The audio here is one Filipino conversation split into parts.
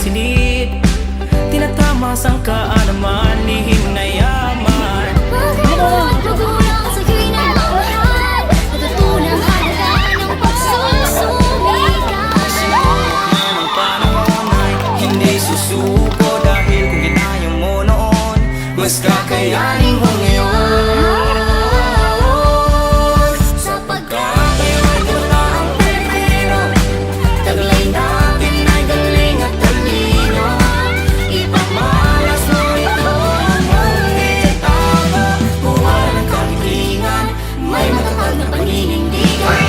silid, tinatamas ang kaalaman ni hinayaman. Pagkaroon, pagkulang sa kinalaman, natutunang halaga ng pagsusumikat. Ang panahon ay hindi susuko, dahil kung ginaya mo noon, mas kakayanin mo ngayon. Sapagkat tayo ay kabataang Pilipino, taglay natin ay galing at talino. Ipamalas mo ito hanggang di tatago, buwa ng kagitingan, may matatag na paninindigan.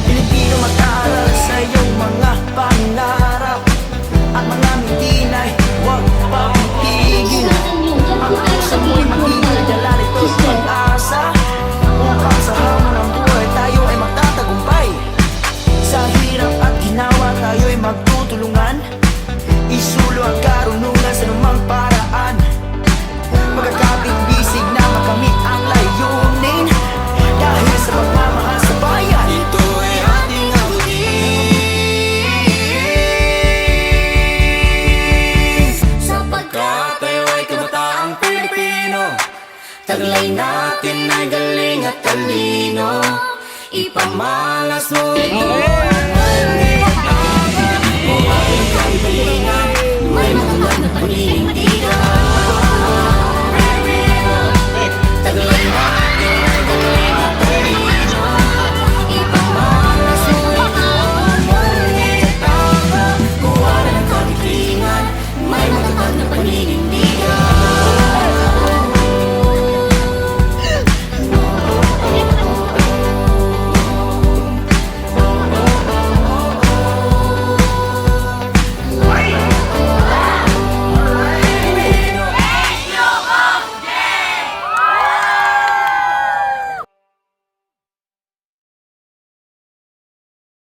Pilipino, mag-aaral sa iyong mga pangarap, at mga mitinay huwag papipigil. Ang puso mo'y magiging dala nito'y pag-asa, upang sa hamon ng buhay tayo ay magtatagumpay. Sa hirap at ginawa tayo'y magtutulungan, isulo ang karunungan sa lumang paraan. Magkakapit bisig na makamit ang layunin, dahil sa pagmamahal sa bayan, ito ay ating abutin. Sapagkat tayo ay kabataang Pilipino, taglay natin ay galing at talino. Ipamalas mo ito hanggang di tatago, buhay ng kaibigan, may matatag na paningin.